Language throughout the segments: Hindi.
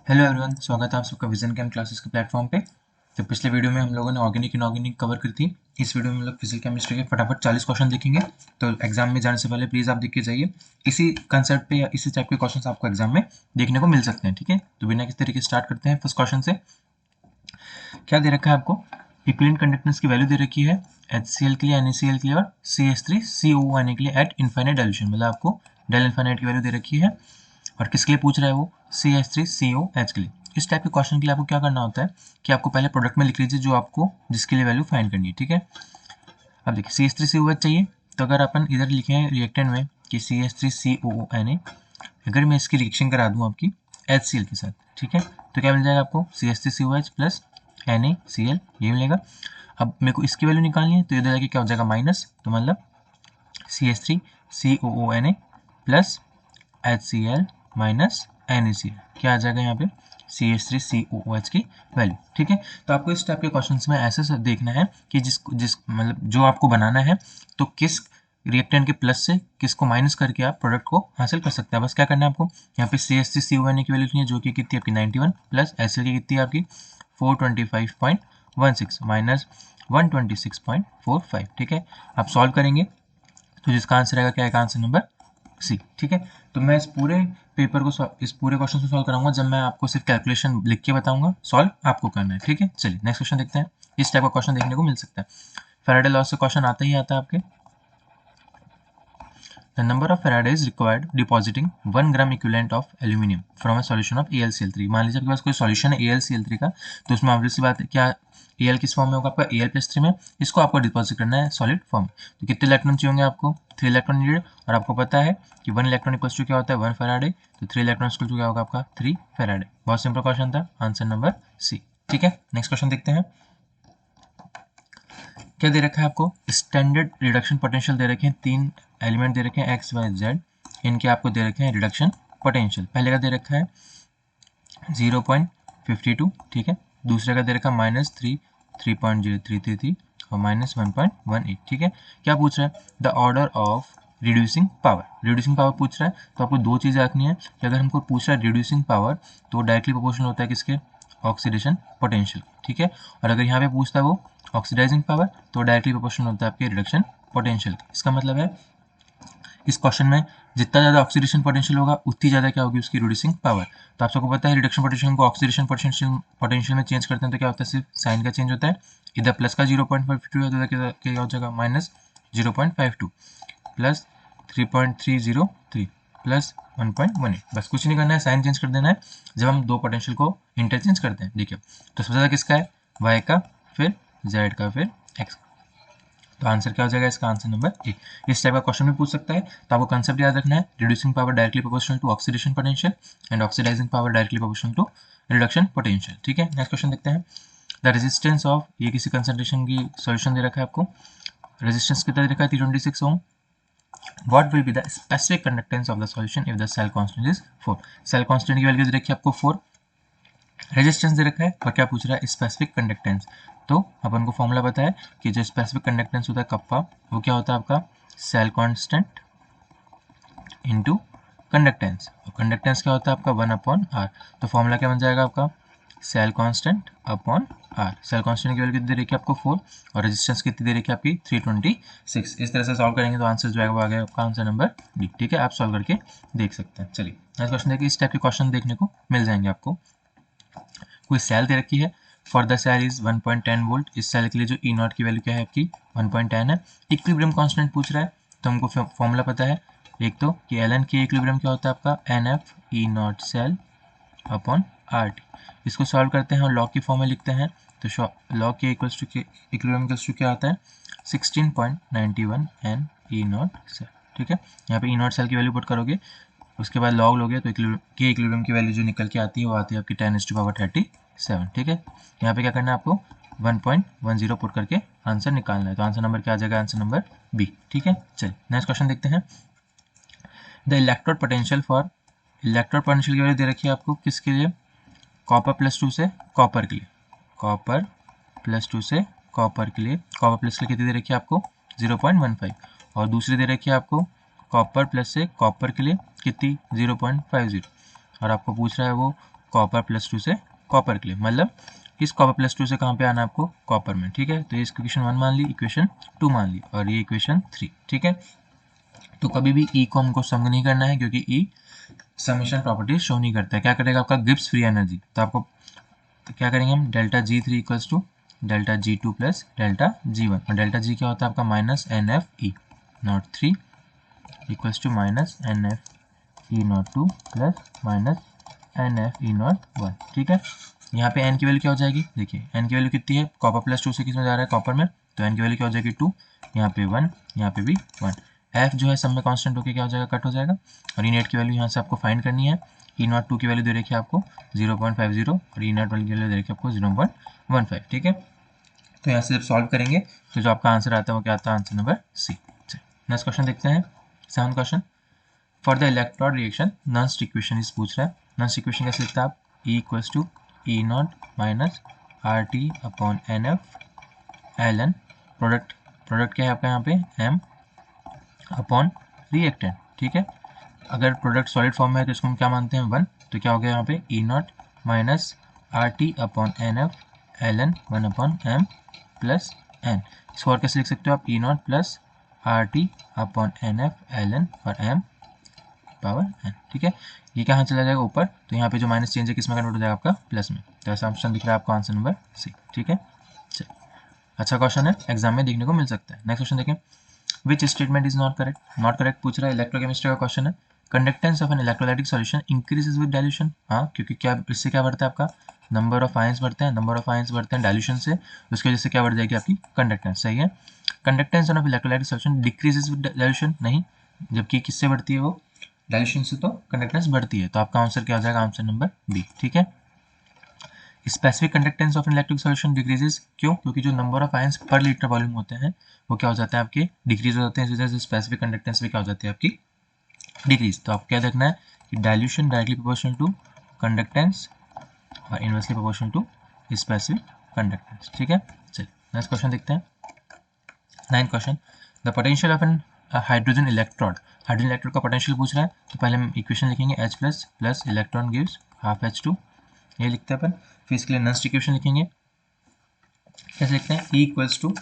हेलो एवरीवन, स्वागत है आप सबका विजन कैम क्लासेस के प्लेटफॉर्म पे। तो पिछले वीडियो में हम लोगों ने ऑर्गेनिक इनऑर्गेनिक कवर करी थी। इस वीडियो में हम लोग फिजिकल केमिस्ट्री के फटाफट 40 क्वेश्चन देखेंगे। तो एग्जाम में जाने से पहले प्लीज़ आप देख के जाइए। इसी कंसेप्ट पे या इसी टाइप के क्वेश्चन आपको एग्जाम में देखने को मिल सकते हैं। ठीक है, तो बिना किसी तरीके स्टार्ट करते हैं फर्स्ट क्वेश्चन से। क्या दे रखा है आपको? इक्विवेलेंट कंडक्टेंस की वैल्यू दे रखी है HCl के लिए, NaCl के लिए और CH3COONA के लिए एट इनफाइनाइट डाइल्यूशन। मतलब आपको डेल इनफाइनाइट की वैल्यू दे रखी है। और किसके लिए पूछ रहा है वो? CH3COH के लिए। इस टाइप के क्वेश्चन के लिए आपको क्या करना होता है कि आपको पहले प्रोडक्ट में लिख लीजिए जो आपको जिसके लिए वैल्यू फाइंड करनी है। ठीक है, अब देखिए CH3COH चाहिए, तो अगर अपन इधर लिखें रिएक्टेंट में कि CH3COONA, अगर मैं इसकी रिएक्शन करा दूं आपकी HCl के साथ, ठीक है, तो क्या मिल जाएगा आपको? CH3COH प्लस NaCl, ये मिलेगा। अब मेरे को इसकी वैल्यू निकालनी है, तो इधर जाके क्या हो जाएगा? माइनस, तो मतलब CH3COONA plus HCl minus NaCl, क्या आ जाएगा यहाँ पे? CH3COOH की वैल्यू। ठीक है, तो आपको इस टाइप के क्वेश्चंस में ऐसे देखना है कि जिस मतलब जो आपको बनाना है, तो किस रिएक्टेंट के प्लस से किसको माइनस करके आप प्रोडक्ट को हासिल कर सकते हैं। बस क्या करना है आपको, यहाँ पे CH3CONA की वैल्यू लिखनी है जो कि कितनी आपकी 91 प्लस HCl की कितनी आपकी 425.16 माइनस 126.45। ठीक है, आप सॉल्व करेंगे तो जिसका आंसर आएगा क्या आएगा? Answer number C. ठीक है, तो मैं इस पूरे पेपर को इस पूरे क्वेश्चन को सॉल्व कराऊंगा जब मैं आपको सिर्फ कैलकुलेशन लिख के बताऊंगा, सॉल्व आपको करना है। ठीक है, चलिए नेक्स्ट क्वेश्चन देखते हैं। इस टाइप का क्वेश्चन देखने को मिल सकता है। फैराडे लॉ से क्वेश्चन आता ही आता है आपके। The number of Faradays required depositing 1 gram equivalent of aluminium from a solution of AlCl3। मान लीजिए आपके पास कोई सॉल्यूशन है AlCl3 का, तो उसमें ऑब्वियसली बात है क्या Al किस फॉर्म में होगा? आपका Al+3 में। इसको आपको डिपॉजिट करना है सॉलिड फॉर्म। तो कितने इलेक्ट्रॉन चाहिए होंगे आपको? 3 इलेक्ट्रॉन नीडेड। और आपको पता है कि 1 इलेक्ट्रॉन इक्वल्स टू क्या होता है? 1 फैराडे। तो 3 इलेक्ट्रॉन इक्वल टू क्या होगा आपका? 3 फैराडे। बहुत सिंपल क्वेश्चन था, आंसर नंबर सी। ठीक है, नेक्स्ट क्वेश्चन देखते हैं। क्या दे रखा है आपको? स्टैंडर्ड रिडक्शन पोटेंशियल दे रखे हैं, 3 एलिमेंट दे रखे हैं XYZ, इनके आपको दे रखे हैं रिडक्शन पोटेंशियल। पहले का दे रखा है 0.52, ठीक है, दूसरे का दे रखा है -3.0333 और -1.18। ठीक है, क्या पूछ रहा है? The order of reducing power. Reducing power पूछ रहा है, तो आपको दो चीज़ें रखनी है कि अगर हमको पूछ रहा है रिड्यूसिंग पावर, तो डायरेक्टली प्रोपोर्शनल होता है किसके? Oxidation potential. ठीक है, और अगर यहाँ पे पूछता है वो ऑक्सीडाइजिंग पावर, तो डायरेक्टली प्रोपोर्शनल होता है आपके रिडक्शन पोटेंशियल। इसका मतलब है इस क्वेश्चन में जितना ज़्यादा ऑक्सीडेशन पोटेंशियल होगा उतनी ज़्यादा क्या होगी उसकी रिड्यूसिंग पावर। तो आप सबको पता है रिडक्शन पोटेंशियल को ऑक्सीडेशन पोटेंशियल में चेंज करते हैं तो क्या होता है? सिर्फ साइन का चेंज होता है। इधर प्लस का 0.52 है, तो इधर क्या हो जाएगा? -0.52 प्लस 3.303 प्लस 1.18। बस कुछ नहीं करना है, साइन चेंज कर देना है जब हम दो पोटेंशियल को इंटरचेंज करते हैं। देखिए, तो सबसे ज़्यादा किसका है? वाई का, फिर जेड का, फिर एक्स का। तो आंसर क्या हो जाएगा इसका? आंसर नंबर ए। इस टाइप का क्वेश्चन भी पूछ सकता है, तो आपको कंसेप्ट याद रखना है, reducing power directly proportional to oxidation potential and oxidising power directly proportional to reduction potential. ठीक है, नेक्स्ट क्वेश्चन देखते हैं। द रेजिस्टेंस ऑफ, ये किसी कंसंट्रेशन की सॉल्यूशन दे रखा है आपको, रेजिस्टेंस कितना दे रखा है? 326 ओम। What will be the specific conductance of the solution if the cell constant is 4? Cell constant की वैल्यू दे रखी है आपको 4, रेजिस्टेंस दे रखा है, और क्या पूछ रहा है? Specific conductance. तो अपन को फॉर्मूला पता है कि जो स्पेसिफिक कंडक्टेंस होता है कप्पा, वो क्या होता है आपका? सेल कांस्टेंट इनटू कंडक्टेंस, और कंडक्टेंस क्या होता है आपका? 1/r। तो फॉर्मूला क्या बन जाएगा आपका? Cell constant upon r। Cell constant की वैल्यू कितनी दे रखी है आपको? 4, और रेजिस्टेंस कितनी दे रखी है आपकी? 326। इस तरह से सॉल्व करेंगे तो आंसर जो आएगा वो आ गया आपका आंसर नंबर डी। ठीक है, आप सॉल्व करके देख सकते हैं। चलिए नेक्स्ट क्वेश्चन देखिए। इस टाइप के क्वेश्चन देखने को मिल जाएंगे आपको। कोई सेल दे रखी है, for the cell is 1.10 volt. इस सेल के लिए जो ई नॉट की वैल्यू क्या है आपकी? 1.10 है। इक्विलिब्रियम कांस्टेंट पूछ रहा है, तो हमको फॉर्मूला पता है एक तो कि एल एन के इक्विलिब्रियम क्या होता है आपका? N F E naught cell upon R T. इसको सॉल्व करते हैं और लॉग की फॉर्म में लिखते हैं, तो log K equals to equilibrium equals to क्या आता है? 16.91 एन ई नॉट सेल। ठीक है, यहाँ पे ई नॉट सेल की वैल्यू पुट करोगे, उसके बाद लॉग लोगे तो के इक्विलिब्रियम की वैल्यू जो निकल के आती है वो आती है आपकी 10⁻37। ठीक है, यहाँ पे क्या करना है आपको? 1.10 पुट करके आंसर निकालना है। तो आंसर नंबर क्या आ जाएगा? Answer number B. ठीक है, चलिए नेक्स्ट क्वेश्चन देखते हैं। The electrode potential for, electrode potential की वैल्यू दे रखी है आपको किसके लिए? कॉपर +2 से कॉपर के लिए, कॉपर +2 से कॉपर के लिए, कॉपर प्लस के लिए कितनी दे रखी है आपको? 0.15। और दूसरी दे रखी है आपको कॉपर प्लस से कॉपर के लिए कितनी? 0.50। और आपको पूछ रहा है वो कॉपर प्लस 2 से कॉपर के लिए, मतलब इस कॉपर प्लस 2 से कहाँ पे आना है आपको, कॉपर में, ठीक है। तो ये इक्वेशन 1 मान ली, इक्वेशन 2 मान ली, और ये इक्वेशन 3, ठीक है। तो कभी भी ई को हमको सम नहीं करना है, क्योंकि ई समेशन प्रॉपर्टीज शो नहीं करता है। क्या करेगा आपका, गिब्स फ्री एनर्जी। तो आपको तो क्या करेंगे हम, delta G3 equals to delta G2 plus delta G1, और डेल्टा G क्या होता है आपका minus NF E naught 3 equals to minus NF E naught 2 plus minus NF E naught 1, ठीक है। यहाँ पे n की वैल्यू क्या हो जाएगी, देखिए n की वैल्यू कितनी है, कॉपर प्लस 2 से किस में जा रहा है, कॉपर में, तो n की वैल्यू क्या हो जाएगी 2, यहाँ पे 1, यहाँ पे भी 1। f जो है सब में कांस्टेंट होकर क्या हो जाएगा, कट हो जाएगा, और ई नेट की वैल्यू यहाँ से आपको फाइंड करनी है। ई नॉट 2 की वैल्यू दे रखी है आपको 0.50, और ई नॉट 1 की वैल्यू दे रखी है आपको 0.15, ठीक है। तो यहाँ से जब सॉल्व करेंगे तो जो आपका आंसर आता है वो क्या आता है, answer number C. Next question देखते हैं, 7th question. For the electrode reaction Nernst equation इस पूछ रहा है। नॉन्स्ट इक्वेशन कैसे लिखता है आप, E equals to E naught minus R T upon N F L N, product क्या है आपका यहाँ पे एम अपॉन रिएक्टेंट, ठीक है। अगर प्रोडक्ट सॉलिड फॉर्म में है तो इसको हम क्या मानते हैं 1, तो क्या हो गया यहाँ पे E naught minus R T upon N F L N 1 upon M plus N. इसको और कैसे लिख सकते हो आप, E naught plus R T upon N F L N और एम पावर एन, ठीक है। ये कहाँ चला जाएगा ऊपर, तो यहाँ पे जो माइनस चेंज है किस में कन्वर्ट हो जाएगा आपका प्लस में। तो ऐसा ऑप्शन दिख रहा है आपको, आंसर नंबर सी, ठीक है। चलिए, अच्छा क्वेश्चन है, एग्जाम में देखने को मिल सकता है। नेक्स्ट क्वेश्चन देखें, which statement is not correct. Not correct पूछ रहा है, इलेक्ट्रोकेमिस्ट्री का क्वेश्चन है। Conductance of an electrolytic solution increases with dilution, हाँ, क्योंकि क्या इससे क्या बढ़ता है आपका नंबर ऑफ आयंस बढ़ते हैं, नंबर ऑफ आयंस बढ़ते हैं डाइल्यूशन से, उसकी वजह से क्या बढ़ जाएगी आपकी कंडक्टेंस, सही है। Conductance of electrolytic solution decreases with dilution, नहीं, जबकि किससे बढ़ती है वो, डाइल्यूशन से, तो कंडक्टेंस बढ़ती है। तो आपका आंसर क्या हो जाएगा, आंसर नंबर बी, ठीक है। Specific conductance of electric solution decreases, क्यों, क्योंकि जो नंबर ऑफ आयंस पर लीटर वॉल्यूम होते हैं वो क्या हो जाते हैं आपके डिक्रीज हो जाते हैं, इस वजह से स्पेसिफिक कंडक्टेंस भी क्या हो जाती है आपकी डिक्रीज। तो आपको क्या देखना है कि dilution directly proportional to conductance और inversely proportional to specific conductance, ठीक है। चलिए नेक्स्ट क्वेश्चन देखते हैं, 9th question. The potential of an hydrogen electrode, hydrogen electrode का पोटेंशियल पूछ रहा है। तो पहले हम इक्वेशन लिखेंगे H plus electron gives half H2, ये लिखते हैं अपन। फिर इसके लिए नॉन्स्ट इक्वेशन लिखेंगे, कैसे लिखते हैं, E equals to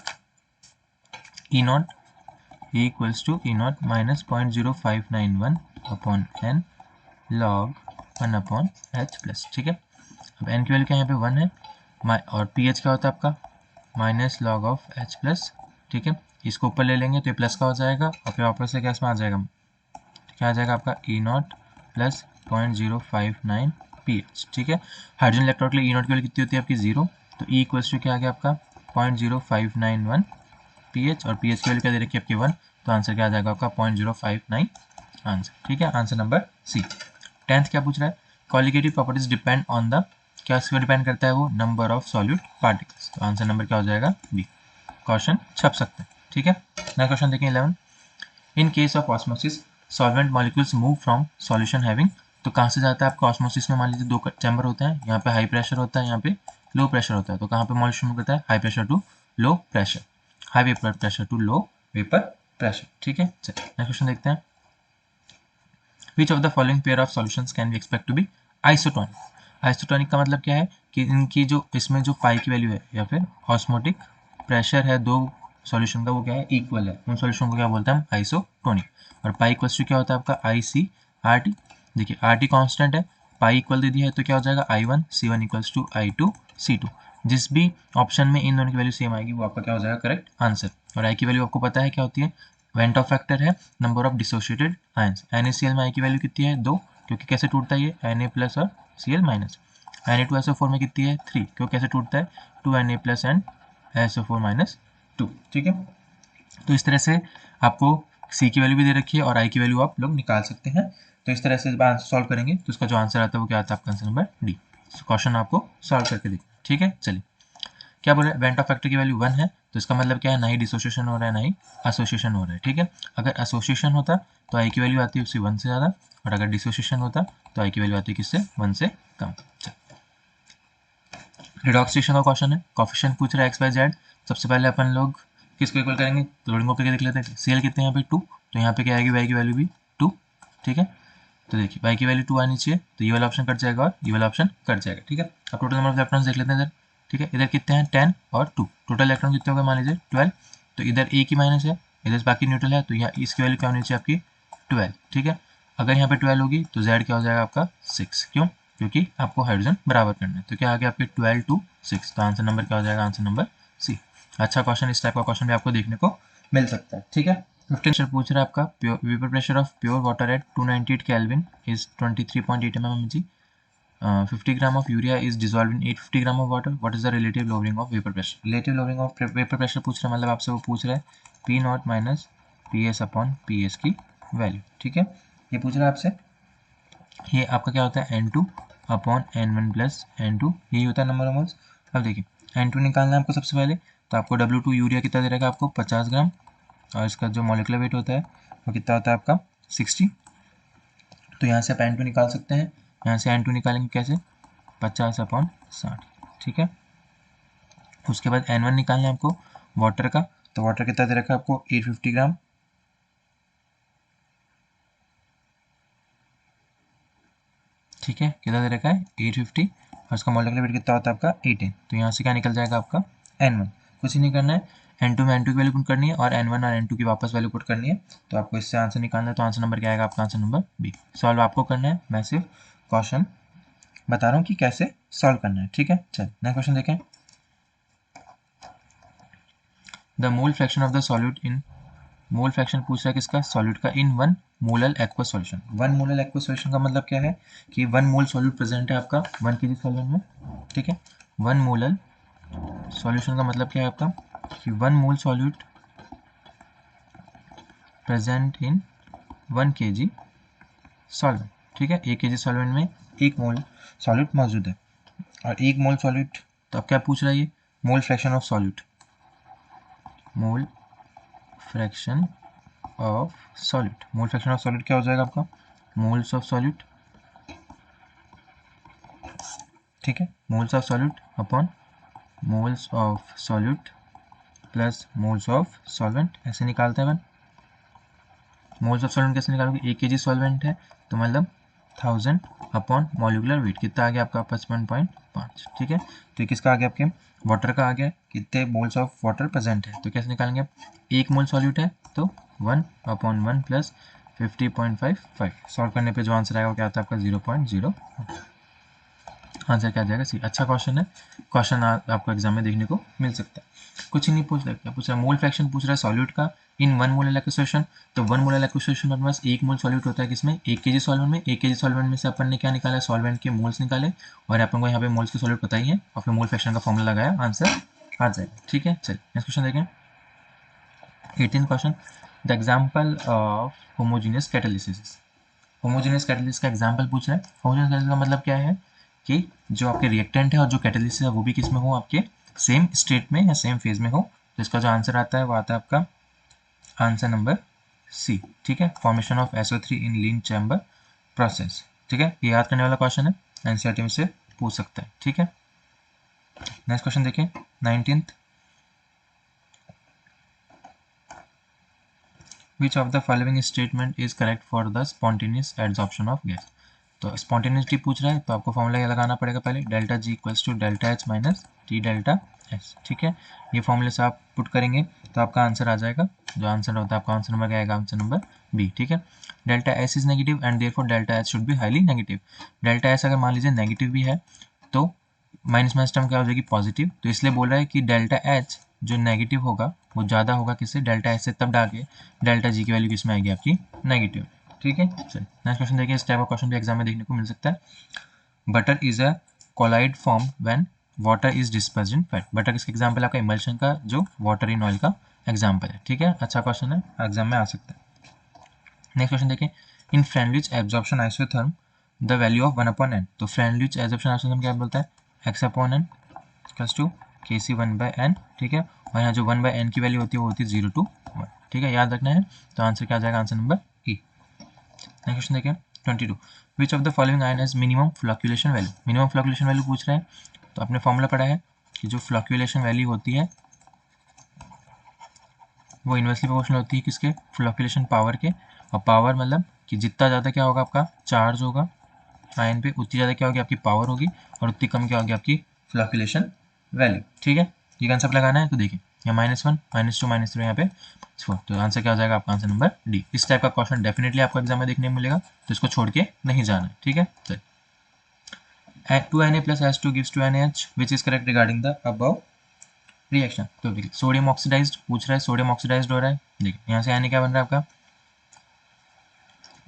E naught minus 0.0591 upon N log 1 upon H plus, ठीक है। अब एन की वैल्यू क्या है, यहाँ पे 1 है, और पी एच क्या होता है आपका minus log of H plus, ठीक है। इसको ऊपर ले लेंगे तो ये प्लस का हो जाएगा, और फिर वापस से क्या इसमें आ जाएगा, क्या आ जाएगा आपका ई नॉट प्लस 0.059 पी एच, ठीक है। हाइड्रोजन इलेक्ट्रोड के लिए ई नॉट की वैल्यू कितनी होती है आपकी 0, तो ई इक्वल्स टू क्या आ गया आपका 0.0591 पी एच, और पी एच की वैल्यू क्या दे रखी है आपकी 1, तो आंसर क्या आ जाएगा आपका 0.059 आंसर, ठीक है, आंसर नंबर सी। 10th क्या पूछ रहा है, colligative properties depend on the, क्या इसको डिपेंड करता है वो, नंबर ऑफ सॉल्यूट पार्टिकल्स, तो आंसर नंबर क्या हो जाएगा बी। क्वेश्चन छप सकते हैं, ठीक है। नेक्स्ट क्वेश्चन देखें 11। In case of osmosis solvent molecules move from solution having, तो कहाँ से जाता है आपका ऑस्मोसिस में, मान लीजिए 2 चैम्बर होते हैं, यहाँ पे हाई प्रेशर होता है, यहाँ पे लो प्रेशर होता है, तो कहाँ पे मॉलिक्यूल मूव करता है, high pressure to low pressure, high vapour pressure to low vapour pressure, ठीक है। चलिए नेक्स्ट क्वेश्चन देखते हैं, which of the following pair of solutions can be expect to be isotonic. Isotonic का मतलब क्या है कि इनकी जो इसमें जो पाई की वैल्यू है या फिर ऑस्मोटिक प्रेशर है दो सॉल्यूशन का, वो क्या है इक्वल है, उन सॉल्यूशन को क्या बोलते हैं हम आइसोटोनिक। और पाई इक्वल्स टू क्या होता है आपका आई सी आर टी, देखिए आर टी कॉन्स्टेंट है, पाई इक्वल दे दिया है, तो क्या हो जाएगा I1 C1 equals to I2 C2। जिस भी ऑप्शन में इन दोनों की वैल्यू सेम आएगी वो आपका क्या हो जाएगा करेक्ट आंसर। और आई की वैल्यू आपको पता है क्या होती है, वेंट ऑफ फैक्टर है, number of dissociated ions. NaCl में आई की वैल्यू कितनी है 2, क्योंकि कैसे टूटता है ये Na प्लस और Cl माइनस। Na2SO4 में कितनी है 3, क्योंकि कैसे टूटता है 2Na plus and SO4 minus 2, ठीक है। तो इस तरह से आपको C की वैल्यू भी दे रखी है और I की वैल्यू आप लोग निकाल सकते हैं। तो इस तरह से जब आंसर सॉल्व करेंगे तो इसका जो आंसर आता है वो क्या आता है आपका आंसर नंबर डी। क्वेश्चन आपको सॉल्व करके देखना, ठीक है। चलिए क्या बोल रहे हैं, वेंट ऑफ फैक्टर की वैल्यू 1 है, तो इसका मतलब क्या है, ना ही डिसोसिएशन हो रहा है ना ही एसोसिएशन हो रहा है, ठीक है। अगर एसोसिएशन होता तो आई की वैल्यू आती है उससे 1 से ज़्यादा, और अगर डिसोसिएशन होता तो आई की वैल्यू आती है किससे 1 से कम। रिडॉक्सिएशन का क्वेश्चन है, कोफिशिएंट पूछ रहा है XYZ। सबसे पहले अपन लोग किसको इक्वल करेंगे, लोडिंग को करके देख लेते हैं। CL कितने यहाँ पे 2, तो यहाँ पे क्या आएगी y की वैल्यू भी 2, ठीक है। तो देखिए y की वैल्यू 2 आनी चाहिए, तो ये वाला ऑप्शन कट जाएगा और ये वाला ऑप्शन कट जाएगा। ठीक है, अब टोटल नंबर ऑफ इलेक्ट्रॉन्स देख लेते हैं इधर। ठीक है, इधर कितने हैं 10 और 2, टोटल इलेक्ट्रॉन कितने हो गए मान लीजिए 12। तो इधर एक ही माइनस है, इधर बाकी न्यूट्रल है, तो यहाँ इसकी वैल्यू क्या होनी चाहिए आपकी 12। ठीक है, अगर यहाँ पे 12 होगी तो z क्या हो जाएगा आपका 6। क्यों? क्योंकि आपको हाइड्रोजन बराबर करना है। तो क्या आ गया आपके 12 to 6, तो आंसर नंबर क्या हो जाएगा, आंसर नंबर सी। अच्छा क्वेश्चन, इस टाइप का क्वेश्चन भी आपको देखने को मिल सकता है। ठीक है, 15 पूछ रहा है आपका vapour pressure of pure water at 298 kelvin is 23.8 mmHg। 50 gram of urea is dissolve in 850 gram of water, what is the relative lowering of vapour pressure. Relative lowering of vapour pressure पूछ रहा है, मतलब आपसे वो पूछ रहा है P not minus P S upon P S की वैल्यू। ठीक है, ये पूछ रहा है आपसे, ये आपका क्या होता है N2 upon N1 plus N2, यही होता है नंबर ऑफ मोल्स। अब देखिए N2 निकालना है आपको सबसे पहले, तो आपको W2 यूरिया कितना दे रहेगा आपको 50 ग्राम, और इसका जो मॉलिक्यूलर वेट होता है वो कितना होता है आपका 60। तो यहाँ से आप N2 निकाल सकते हैं, यहाँ से N2 निकालेंगे कैसे 50 अपॉन 60। ठीक है, उसके बाद N1 निकालना है आपको वाटर का, तो वाटर कितना दे रखा है आपको 850 ग्राम। ठीक है, कितना दे रखा है 850, और उसका मॉलिक्यूलर वेट कितना होता है आपका 18। तो यहाँ से क्या निकल जाएगा आपका N1, कुछ ही नहीं करना है, N2 में N2 की वैल्यू पुट करनी है और N1 और N2 की वापस वैल्यू पुट करनी है। तो आपको इससे आंसर निकालना है, तो आंसर नंबर क्या आएगा आपका, आंसर नंबर बी। सॉल्व आपको करना है, मैं सिर्फ क्वेश्चन बता रहा हूँ कि कैसे सॉल्व करना है। ठीक है, चल नेक्स्ट क्वेश्चन देखें। The mole fraction of the solute in, mole fraction पूछ रहा है किसका, सॉल्यूट का, इन 1 molar aqueous solution. 1 molar aqueous solution का मतलब क्या है कि 1 मोल सॉल्यूट प्रेजेंट है आपका 1 kg सॉल्वेंट में। ठीक है, 1 मोलर सॉल्यूशन का मतलब क्या है आपका कि 1 मोल solute present in 1 kg solvent. ठीक है, 1 kg सॉल्वेंट में 1 मोल सॉल्यूट मौजूद है, और 1 मोल सॉल्यूट, तो अब क्या पूछ रहा है ये, mole fraction of solute, mole fraction of solute. Mole fraction of solute क्या हो जाएगा आपका, मोल्स ऑफ सॉल्यूट। ठीक है, moles of solute upon moles of solute plus moles of solvent, ऐसे निकालते हैं अपन। मोल्स ऑफ सॉल्वेंट कैसे निकालोगे, 1 kg सॉल्वेंट है तो मतलब 1000 अपॉन मॉलिक्यूलर वेट कितना आ गया आपका 55.5। ठीक है, तो ये किसका आ गया आपके वाटर का आ गया, कितने मोल्स ऑफ वाटर प्रेजेंट है, तो कैसे निकालेंगे आप, 1 मोल सॉल्यूट है तो 1 अपॉन 1 प्लस 50.55। सॉल्व करने पे जो आंसर आएगा वो क्या आता है आपका 0.0। आंसर क्या आ जाएगा सी। अच्छा क्वेश्चन है, क्वेश्चन आपको एग्जाम में देखने को मिल सकता है। कुछ ही नहीं पूछ रहा, क्या पूछ रहा है, मोल फ्रैक्शन पूछ रहा है सॉल्यूट का इन 1 मोल एक्वेशन। तो 1 मोल एक्वेशन में अपने पास 1 मोल सॉल्यूट होता है किसमें, 1 kg सॉल्वेंट में। 1 kg सॉल्वेंट में से अपन ने क्या निकाला, सॉल्वेंट के मोल्स निकाले, और अपन को यहाँ पे मोल्स के सॉल्यूट पता ही है, और फिर मोल फ्रैक्शन का फॉर्मूला लगाया, आंसर आ जाएगा। ठीक है, चलिए नेक्स्ट क्वेश्चन देखें। 18th question, the example of homogeneous catalysis. Homogeneous catalysis का एग्जांपल पूछ रहा है। होमोजेनियस कैटालिसिस का मतलब क्या है कि जो आपके रिएक्टेंट है और जो कैटालिसिस है वो भी किस में हो, आपके सेम स्टेट में या सेम फेज में हो। तो इसका जो आंसर आता है वो आता है आपका आंसर नंबर सी। ठीक है, formation of SO3 in lead chamber process. ठीक है, ये याद करने वाला क्वेश्चन है, एनसीईआरटी में से पूछ सकता है। ठीक है, नेक्स्ट क्वेश्चन देखिए 19th। Which of the following statement is correct for the spontaneous adsorption of gas? तो स्पॉन्टेनियसली पूछ रहा है, तो आपको फॉर्मूला लगाना पड़ेगा पहले, delta G equals to delta H minus T delta S. ठीक है, ये फॉर्मूले से आप पुट करेंगे तो आपका आंसर आ जाएगा, जो आंसर होता है आपका आंसर नंबर क्या आएगा, आंसर नंबर बी। ठीक है, delta S is negative and therefore delta H should be highly negative. Delta S अगर मान लीजिए नेगेटिव भी है तो माइनस माइनस टर्म क्या हो जाएगी पॉजिटिव, तो इसलिए बोल रहा है कि डेल्टा एच जो नेगेटिव होगा वो ज़्यादा होगा किससे, डेल्टा एच से, तब डाके डेल्टा जी की वैल्यू किस में आएगी आपकी नेगेटिव। ठीक है, चलिए नेक्स्ट क्वेश्चन देखिए, इस टाइप का क्वेश्चन भी एग्जाम में देखने को मिल सकता है। Butter is a colloid form when water is dispersed in fat. Butter किसका एग्जाम्पल है आपका, इमल्शन का, जो वाटर इन ऑयल का एग्जाम्पल है। ठीक है, अच्छा क्वेश्चन है, एग्जाम में आ सकता है। नेक्स्ट क्वेश्चन देखिए, in Freundlich absorption isotherm the value of 1/n। तो फ्रेंडलिच एब्जॉर्प्शन आइसोथर्म क्या बोलता है, x/n plus two Kc 1/n। ठीक है, और यहाँ जो 1/n की वैल्यू होती है वो होती है 0 to 1। ठीक है, याद रखना है। तो आंसर क्या आ जाएगा, आंसर नंबर ई। नेक्स्ट क्वेश्चन देखिए 22। विच of the following ion has minimum fluctuation value. Minimum fluctuation value पूछ रहे हैं, तो आपने फॉर्मूला पढ़ा है कि जो फ्लक्चुएशन वैल्यू होती है वो इन्वर्सली प्रोपोर्शनल होती है किसके, फ्लक्चुएशन पावर के, और पावर मतलब कि जितना ज़्यादा क्या होगा आपका चार्ज होगा आयन पे, उतनी ज़्यादा क्या होगी आपकी पावर होगी, और उतनी कम क्या होगी आपकी फ्लक्चुएशन वैल्यू। ठीक है, ये कंसेप्ट लगाना है। तो देखिए यहाँ -1 -2 -3 यहाँ पे 4, तो आंसर क्या हो जाएगा आपका, आंसर नंबर डी। इस टाइप का क्वेश्चन डेफिनेटली आपको एग्जाम में देखने को मिलेगा, तो इसको छोड़ के नहीं जाना है। ठीक है, चलिए 2Na plus H2 gives 2NaH, which is correct regarding the above reaction. तो देखिए सोडियम ऑक्सीडाइज्ड पूछ रहा है, सोडियम ऑक्सीडाइज्ड हो रहा है। देखिए यहाँ से Na क्या बन रहा है आपका,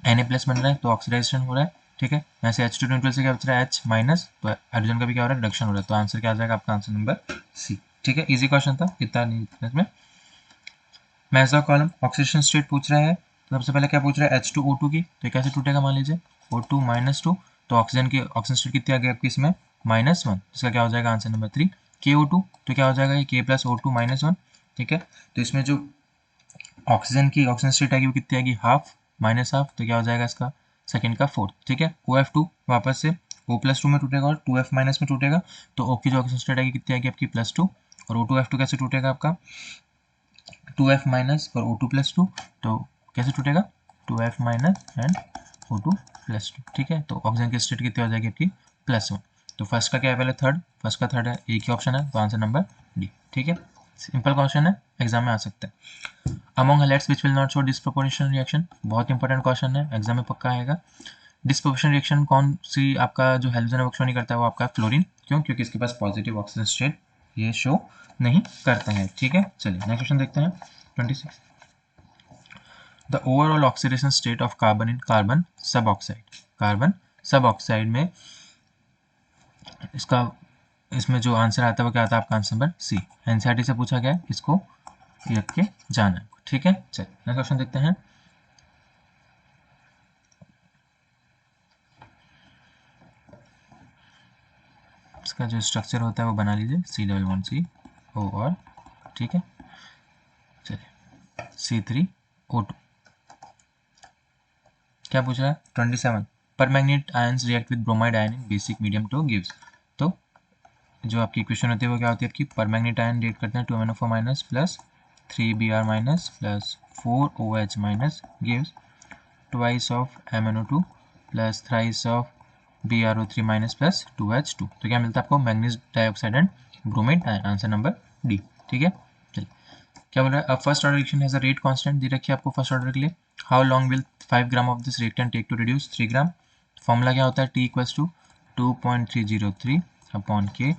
Na+ बन रहा है, तो ऑक्सीडाइजेशन हो रहा है। ठीक है, यहाँ से H2 न्यूट्रल से क्या बच रहा है H-, तो हाइड्रोजन का भी क्या हो रहा है, रिडक्शन हो रहा है। तो आंसर क्या आ जाएगा आपका, आंसर नंबर सी। ठीक है, इजी क्वेश्चन था, इतना नहीं इसमें। मेसो कॉलम ऑक्सीडेशन स्टेट पूछ रहा है, तो सबसे पहले क्या पूछ रहा है H2O2 की, तो कैसे टूटेगा मान लीजिए O2 -2, तो ऑक्सीजन की ऑक्सीजन स्टेट कितनी आ गई आपकी इसमें -1, इसका क्या हो जाएगा आंसर नंबर 3। KO2 तो क्या हो जाएगा ये K + O2 -1। ठीक है, तो इसमें जो ऑक्सीजन की ऑक्सीजन स्टेट आएगी वो कितनी आएगी, हाफ -हाफ, तो क्या हो जाएगा इसका सेकंड का फोर्थ। ठीक है, OF2 वापस से O+2 में टूटेगा और 2F- में टूटेगा, तो O की जो ऑक्सीजन स्टेट आएगी कितनी आएगी आपकी +2, और O2F2 कैसे टूटेगा आपका 2F- और O2+2, तो कैसे टूटेगा 2F- एंड O2+2। ठीक है, तो ऑक्सीजन की स्टेट कितनी हो जाएगी आपकी +1। तो फर्स्ट का क्या है, पहले थर्ड, फर्स्ट का थर्ड है, एक ही ऑप्शन है, तो आंसर नंबर डी। ठीक है, सिंपल क्वेश्चन है, एग्जाम में आ सकता है। Among halides which will not show disproportional reaction, बहुत इंपॉर्टेंट क्वेश्चन है, एग्जाम में पक्का आएगा। डिस्प्रोपोर्शनल रिएक्शन कौन सी आपका जो हैलोजन है वो शो नहीं करता है, वो आपका फ्लोरीन। क्यों, क्योंकि इसके पास पॉजिटिव ऑक्सीजन स्टेट ये शो नहीं करता है। ठीक है, चलिए नेक्स्ट क्वेश्चन देखते हैं 26। The overall oxidation state of carbon in carbon सब ऑक्साइड, कार्बन सब ऑक्साइड में इसका इसमें जो आंसर आता है वो क्या आता है आपका, आंसर नंबर सी। एनसीईआरटी से पूछा गया है, इसको रख के जाना है। ठीक है, चलिए नेक्स्ट क्वेश्चन देखते हैं। इसका जो स्ट्रक्चर होता है वो बना लीजिए, C+1C O और, ठीक है, चलिए C3O2। क्या पूछ रहा है 27, permanganate ions react with bromide ion in basic medium to gives. तो जो आपकी इक्वेशन होती है वो क्या होती है आपकी, परमैंगनीट आयन रिएक्ट करते हैं 2MnO4 minus plus 3Br minus plus 4OH minus gives twice of MnO2 plus thrice of BrO3 minus plus 2H2। तो क्या मिलता है आपको, manganese dioxide and bromide ion, answer number D. ठीक है, चलिए क्या बोल रहा है, first order reaction has a rate constant दे रखी है आपको फर्स्ट ऑर्डर के लिए। How long will 5 gram of this reactant take to reduce 3 gram. Formula क्या होता है, T = 2.303 upon K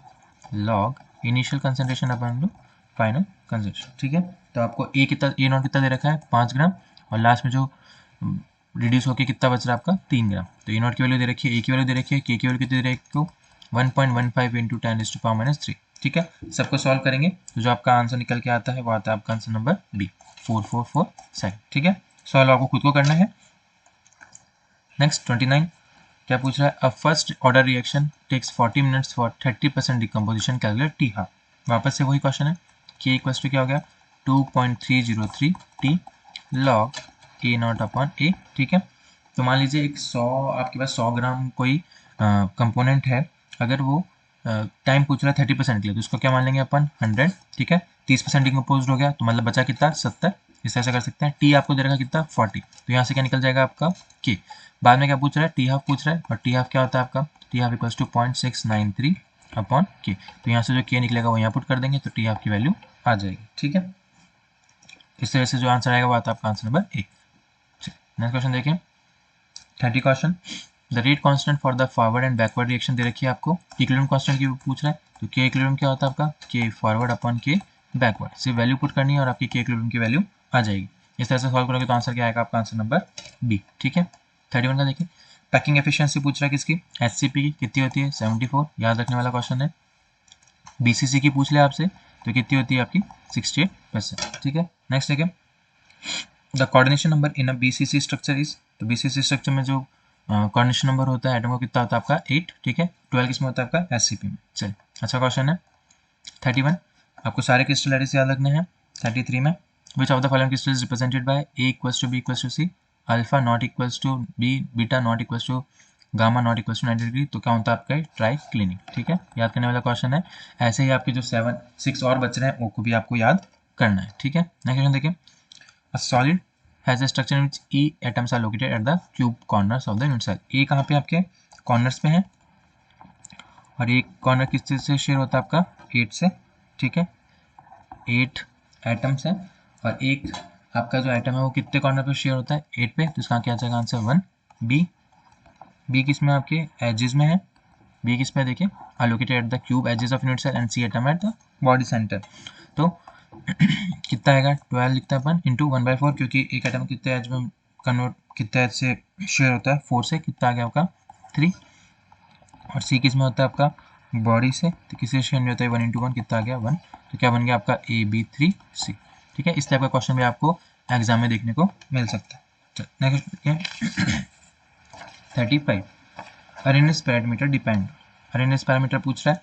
log initial concentration upon final concentration. ठीक है, तो आपको ए नॉट कितना दे रखा है 5 ग्राम, और लास्ट में जो रिड्यूस होकर कितना बच रहा है आपका 3 ग्राम। तो ए नॉट की वैल्यू दे रखी है, ए की वैल्यू दे रखी है, के की वैल्यू कितनी दे रखी है 1.15 × 10⁻³ ठीक है, सबको सॉल्व करेंगे तो जो आपका आंसर निकल के आता है वो आता है आपका आंसर नंबर बी 4447। ठीक है, सॉल्व आपको खुद को करना है। नेक्स्ट 29 क्या पूछ रहा है, a first order reaction takes 40 minutes for 30% decomposition, calculate T half. वापस से वही क्वेश्चन है, के इक्वल्स टू क्या हो गया 2.303 T log A naught upon A. ठीक है, तो मान लीजिए एक 100 आपके पास 100 ग्राम कोई कंपोनेंट है, अगर वो टाइम पूछ रहा है 30% के लिए, तो उसको क्या मान लेंगे अपन 100। ठीक है, 30% डिकम्पोज हो गया, तो मतलब बचा कितना 70। इस तरह से कर सकते हैं। टी आपको दे रखा कितना 40, तो यहाँ से क्या निकल जाएगा आपका के। बाद में क्या पूछ रहा है, टी हाफ पूछ रहा है, और टी हाफ क्या होता है आपका, T half equals to 0.693 upon K. तो यहाँ से जो के निकलेगा वो यहाँ पुट कर देंगे, तो टी हाफ की वैल्यू आ जाएगी। ठीक है, इस तरह से जो आंसर आएगा वो आता है आपका answer number A. Next question देखिए 30 question, the rate constant for the forward and backward reaction दे रखी है आपको। इक्विलिब्रियम कांस्टेंट की पूछ रहा है, तो के इक्विलिब्रियम क्या होता है आपका, के फॉरवर्ड अपॉन के बैकवर्ड। सिर्फ वैल्यू पुट करनी है और आपकी के इक्विलिब्रियम की वैल्यू आ जाएगी। इस तरह से सॉल्व करोगे तो आंसर क्या आएगा आपका, आंसर नंबर बी। ठीक है, 31 का देखिए, पैकिंग एफिशिएंसी पूछ रहा है किसकी, HCP की कितनी होती है 74, याद रखने वाला क्वेश्चन है। BCC की पूछ ले आपसे, तो कितनी होती है आपकी 68%। ठीक है, नेक्स्ट देखिए, the coordination number in a BCC structure is, तो BCC स्ट्रक्चर में जो कोऑर्डिनेशन नंबर होता है एटम का कितना होता है आपका 8। ठीक है, 12 किसमें होता है आपका SCP में। चलिए अच्छा क्वेश्चन है 31, आपको सारे क्रिस्टल एड्रेस याद रखने हैं। 33 में which of the following crystal is represented by A = B = C, alpha not equals to B, beta not equals to gamma not equals to 90 degree, तो क्या होता है आपका ट्राई क्लिनिक। ठीक है, याद करने वाला क्वेश्चन है। ऐसे ही आपके जो 6 और बच रहे हैं वो को भी आपको याद करना है। ठीक है, नेक्स्ट क्वेश्चन देखिए, a solid has a structure in which E atoms are located at the cube corners of the unit cell. A कहाँ पे आपके कॉर्नर्स पे है और एक कॉर्नर किस चीज़ से शेयर होता है आपका 8 से, ठीक है 8 एटम्स है और एक आपका जो एटम है वो कितने कॉर्नर पे शेयर होता है 8 पे, तो इसका क्या आ जाएगा आंसर 1। बी किस में आपके एजेस में है, बी किस में देखिए allocated at the cube edges of unit cell and C atom at the body centre. तो कितना आएगा 12 लिखता है अपन इंटू 1/4 क्योंकि एक एटम कितने एज में कन्वर्ट कितने एज से शेयर होता है 4 से, कितना आ गया आपका 3 और सी किस में होता है आपका बॉडी से, तो किसी शेयर में होता है 1 इंटू 1 कितना आ गया 1, तो क्या बन गया आपका AB3C। ठीक है, इस टाइप का क्वेश्चन भी आपको एग्जाम में देखने को मिल सकता है। चलो next 35 Arrhenius parameter depend, Arrhenius parameter पूछ रहा है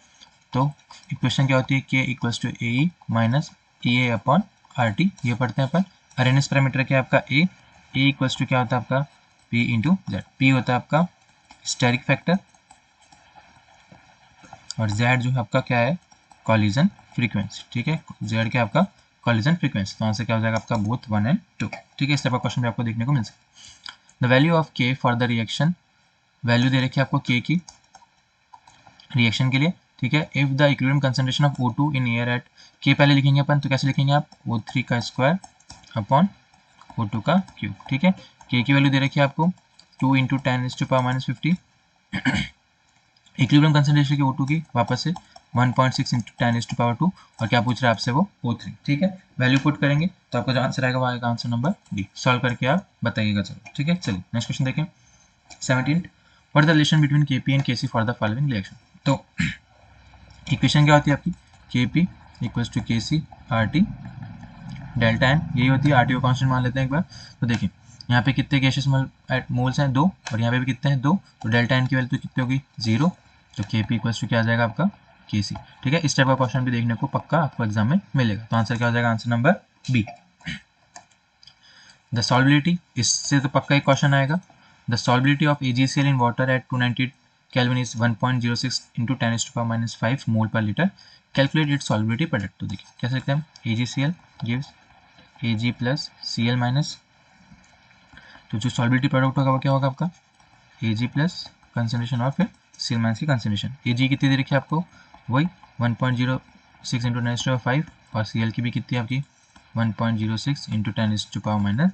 तो इक्वेशन क्या होती है k equals to A minus A upon R T, ये पढ़ते हैं अपन। अरेनेस पैरामीटर क्या है आपका ए इक्वल्स टू क्या होता है आपका p इंटू जेड, पी होता है आपका स्टेरिक फैक्टर और z जो है आपका क्या है कॉलिजन फ्रीक्वेंसी। ठीक है, z क्या है आपका कॉलिजन फ्रीक्वेंसी, तो आंसर क्या हो जाएगा आपका बोथ 1 and 2। ठीक है, इस टाइप का क्वेश्चन भी आपको देखने को मिल सकता है। The value of k for the reaction, value दे रखी है आपको k की रिएक्शन के लिए। ठीक है, if the equilibrium concentration of O2 in air at k पहले लिखेंगे अपन, तो कैसे लिखेंगे आप O3 का स्क्वायर अपॉन O2 का क्यूब। ठीक है, k की वैल्यू दे रखी है आपको 2 इंटू 10⁻⁻50, इक्विलिब्रियम कंसंट्रेशन की O2 की वापस से 1.6 इंटू 10⁻2 और क्या पूछ रहा है आपसे वो O3। ठीक है, वैल्यू पुट करेंगे तो आपका जो आंसर आएगा वो आएगा आंसर नंबर डी। सॉल्व करके आप बताइएगा। चलो ठीक है, चलिए नेक्स्ट क्वेश्चन देखें 17 what is the relation between KP and KC for the following reaction. तो इक्वेशन क्या होती है आपकी KP equals to KC R T delta N, यही होती है। आर टी को कॉन्स्टेंट मान लेते हैं एक बार। तो देखिए यहाँ पे कितने गैसेस मोल्स हैं 2 और यहाँ पे भी कितने हैं 2, तो डेल्टा एन की वैल्यू तो कितनी होगी 0, तो के पी इक्वल्स टू क्या आ जाएगा आपका के सी। ठीक है, इस टाइप का क्वेश्चन भी देखने को पक्का आपको एग्जाम में मिलेगा। तो आंसर क्या हो जाएगा answer number B. The solubility, इससे तो पक्का एक क्वेश्चन आएगा। The solubility of AgCl in water at 290 Kelvin is 1.06 into 10⁻⁵ mole per litre, calculate it solubility product. तो देखिए कैसे लिखते हैं AgCl gives Ag plus Cl minus, तो जो सॉल्बिलिटी प्रोडक्ट होगा वो क्या होगा आपका Ag प्लस कंसनट्रेशन और फिर Cl माइनस की कंसनट्रेशन। Ag कितनी दे रखी है आपको वही 1.06 इंटू 10⁻⁵ और Cl की भी कितनी आपकी 1.06 इंटू 10⁻⁵।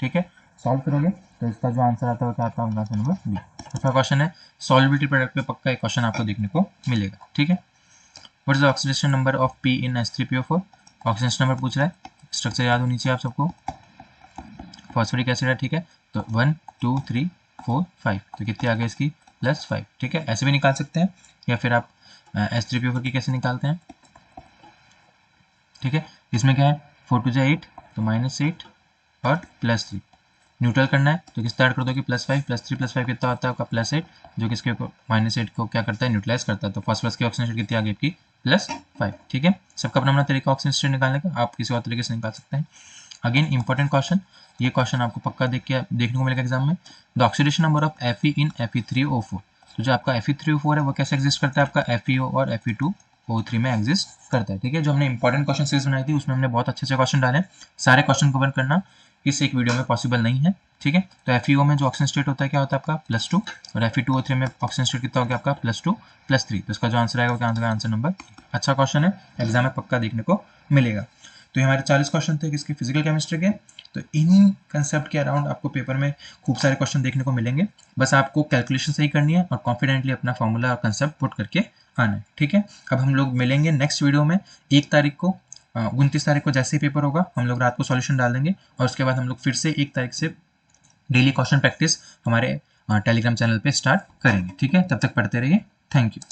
ठीक है, सॉल्व करोगे तो इसका जो आंसर आता है क्या आता है आंसर नंबर बी। अच्छा क्वेश्चन है, सॉल्बिलिटी प्रोडक्ट पे पक्का एक क्वेश्चन आपको देखने को मिलेगा। ठीक है, what is the oxidation number of P in H3PO4, oxidation number पूछ रहा है, स्ट्रक्चर याद होनी चाहिए आप सबको। फॉस्फोरिक एसिड है, ठीक है, तो 1 2 3 4 5, तो कितनी आ गई इसकी +5। ठीक है, ऐसे भी निकाल सकते हैं या फिर आप H3PO4 की कैसे निकालते हैं। ठीक है, इसमें क्या है 4 2 8 तो -8 और +3 न्यूट्रल करना है, तो किस ऐड कर दोगे +5 +3 +5 कितना होता है आपका +8, जो किसके -8 को क्या करता है न्यूट्रलाइज करता है, तो फॉस्फोरस की ऑक्सीजन कितनी आ गई आपकी +5। ठीक है, सबका अपना अपना तरीका ऑक्सीजन निकालने का, आप किसी और तरीके से निकाल सकते हैं। अगेन इंपॉर्टेंट क्वेश्चन, ये क्वेश्चन आपको पक्का देखने को मिलेगा एग्जाम में। The oxidation number of Fe in Fe3O4, तो जो आपका Fe3O4 है वो कैसे एग्जिस्ट करता है आपका FeO और Fe2O3 में एग्जिस्ट करता है। ठीक है, जो हमने इंपॉर्टेंट क्वेश्चन सीरीज बनाई थी उसमें हमने बहुत अच्छे से क्वेश्चन डाले, सारे क्वेश्चन कवर करना इस एक वीडियो में पॉसिबल नहीं है। ठीक है, तो FeO में जो ऑक्सीजन स्टेट होता है क्या होता है आपका +2 और Fe2O3 में ऑक्सीजन स्टेट कितना हो गया आपका +2 +3, तो इसका जो आंसर आएगा क्या आंसर नंबर। अच्छा क्वेश्चन है, एग्जाम में पक्का देखने को मिलेगा। तो ये हमारे 40 क्वेश्चन थे किसके फिजिकल केमिस्ट्री के। तो इन्हीं कंसेप्ट के अराउंड आपको पेपर में खूब सारे क्वेश्चन देखने को मिलेंगे, बस आपको कैलकुलेशन सही करनी है और कॉन्फिडेंटली अपना फॉर्मूला और कंसेप्ट पुट करके आना है। ठीक है, अब हम लोग मिलेंगे नेक्स्ट वीडियो में 1 तारीख को, 29 तारीख को जैसे ही पेपर होगा हम लोग रात को सॉल्यूशन डाल देंगे और उसके बाद हम लोग फिर से 1 तारीख से डेली क्वेश्चन प्रैक्टिस हमारे टेलीग्राम चैनल पे स्टार्ट करेंगे। ठीक है, तब तक पढ़ते रहिए, थैंक यू।